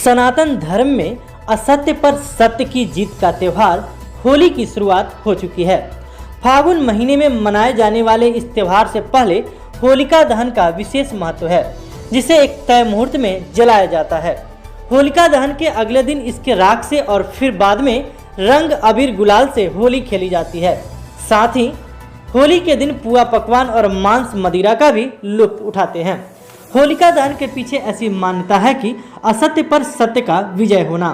सनातन धर्म में असत्य पर सत्य की जीत का त्योहार होली की शुरुआत हो चुकी है। फागुन महीने में मनाए जाने वाले इस त्योहार से पहले होलिका दहन का विशेष महत्व है, जिसे एक तय मुहूर्त में जलाया जाता है। होलिका दहन के अगले दिन इसके राख से और फिर बाद में रंग अबीर गुलाल से होली खेली जाती है। साथ ही होली के दिन पुआ पकवान और मांस मदिरा का भी लुत्फ उठाते हैं। होलिका दहन के पीछे ऐसी मान्यता है कि असत्य पर सत्य का विजय होना।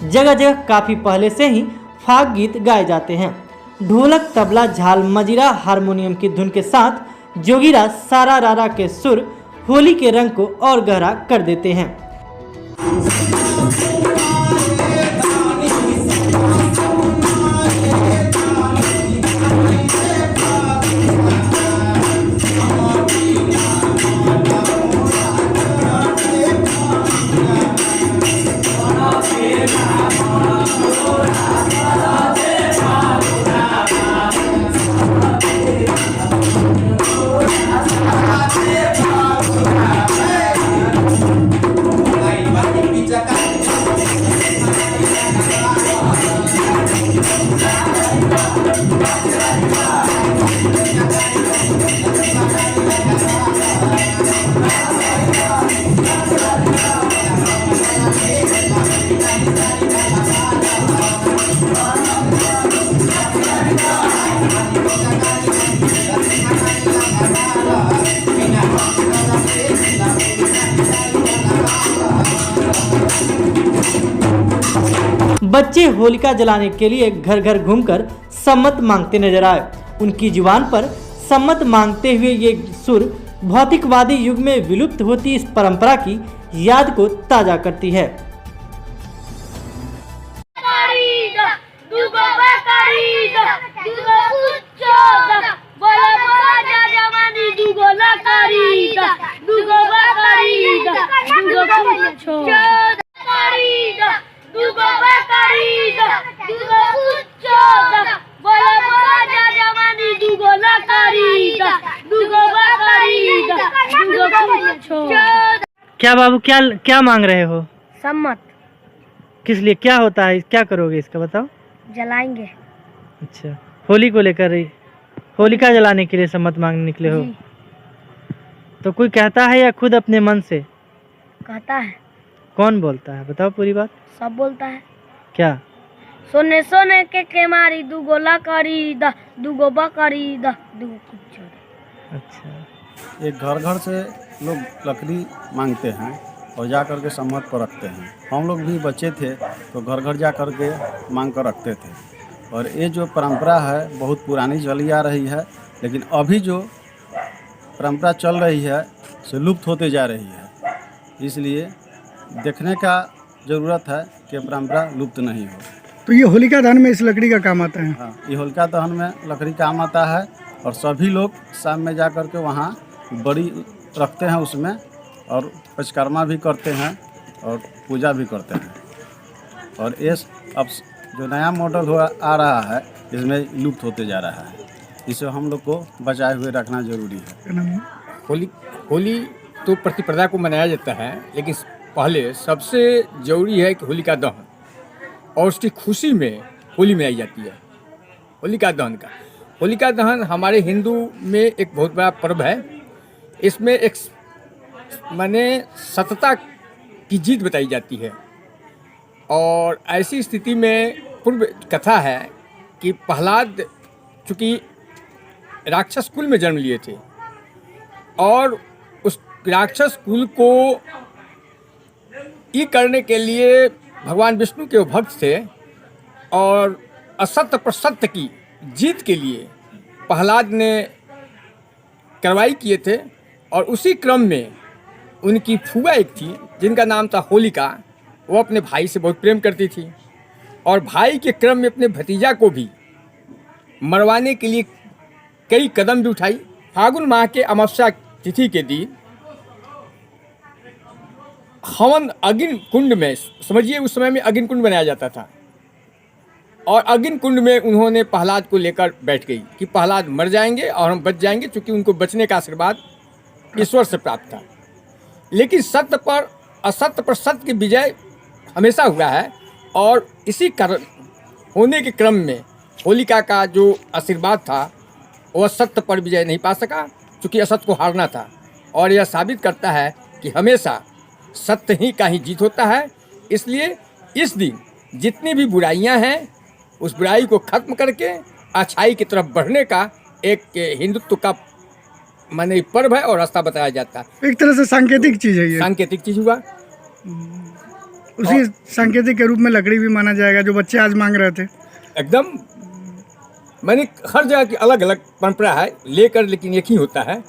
जगह जगह काफी पहले से ही फाग गीत गाए जाते हैं। ढोलक, तबला, झाल, मजीरा, हारमोनियम की धुन के साथ जोगीरा, सारा रारा के सुर होली के रंग को और गहरा कर देते हैं। बच्चे होलिका जलाने के लिए घर घर घूमकर सम्मत मांगते नजर आए। उनकी जुबान पर सम्मत मांगते हुए ये सुर भौतिकवादी युग में विलुप्त होती इस परंपरा की याद को ताजा करती है। क्या बाबू, क्या मांग रहे हो? सम्मत। किस लिए, क्या होता है, क्या करोगे इसका बताओ? जलाएंगे। अच्छा, होली को लेकर होलिका जलाने के लिए सम्मत मांगने निकले हो? तो कोई कहता है या खुद अपने मन से कहता है? कौन बोलता है, बताओ पूरी बात। सब बोलता है। क्या? सोने सोने के मारी दूगो लकड़ी दा, दूगो बकरी दा, दूगो कुछ। अच्छा, एक घर घर से लोग लकड़ी मांगते हैं और जा कर के सम्मत पर रखते हैं। हम लोग भी बच्चे थे तो घर घर जा कर के मांग कर रखते थे। और ये जो परंपरा है बहुत पुरानी चली आ रही है, लेकिन अभी जो परंपरा चल रही है से लुप्त होते जा रही है। इसलिए देखने का ज़रूरत है कि परंपरा लुप्त नहीं हो। तो ये होलिका दहन में इस लकड़ी का काम आता है? हाँ, ये होलिका दहन में लकड़ी काम आता है और सभी लोग शाम में जा कर के वहाँ बड़ी रखते हैं उसमें, और पंचकर्मा भी करते हैं और पूजा भी करते हैं। और ये अब जो नया मॉडल आ रहा है इसमें लुप्त होते जा रहा है। इसे हम लोग को बचाए हुए रखना जरूरी है। होली तो प्रतिपदा को मनाया जाता है, लेकिन पहले सबसे जरूरी है कि होलिका दहन, और उसकी खुशी में होली मनाई जाती है। होलिका दहन हमारे हिंदू में एक बहुत बड़ा पर्व है। इसमें एक माने सतता की जीत बताई जाती है। और ऐसी स्थिति में पूर्व कथा है कि प्रहलाद चूँकि राक्षस कुल में जन्म लिए थे और उस राक्षस कुल को ये करने के लिए भगवान विष्णु के भक्त थे, और असत्य पर सत्य की जीत के लिए प्रहलाद ने कार्रवाई किए थे। और उसी क्रम में उनकी फूआ एक थी जिनका नाम था होलिका। वो अपने भाई से बहुत प्रेम करती थी और भाई के क्रम में अपने भतीजा को भी मरवाने के लिए कई कदम भी उठाई। फागुन माह के अमावस्या तिथि के दिन हवन अग्नि कुंड में, समझिए उस समय में अग्नि कुंड बनाया जाता था, और अग्नि कुंड में उन्होंने प्रहलाद को लेकर बैठ गई कि प्रहलाद मर जाएंगे और हम बच जाएंगे, क्योंकि उनको बचने का आशीर्वाद ईश्वर से प्राप्त था। लेकिन सत्य पर असत्य पर सत्य की विजय हमेशा हुआ है। और इसी कारण होने के क्रम में होलिका का जो आशीर्वाद था वह सत्य पर विजय नहीं पा सका, क्योंकि असत्य को हारना था। और यह साबित करता है कि हमेशा सत्य ही का ही जीत होता है। इसलिए इस दिन जितनी भी बुराइयां हैं उस बुराई को खत्म करके अच्छाई की तरफ बढ़ने का एक हिंदुत्व का माने पर्व है और रास्ता बताया जाता है। एक तरह से सांकेतिक चीज है ये। सांकेतिक चीज हुआ। उसी सांकेतिक के रूप में लकड़ी भी माना जाएगा जो बच्चे आज मांग रहे थे। एकदम मैंने हर जगह की अलग अलग परंपरा है लेकर, लेकिन एक ही होता है।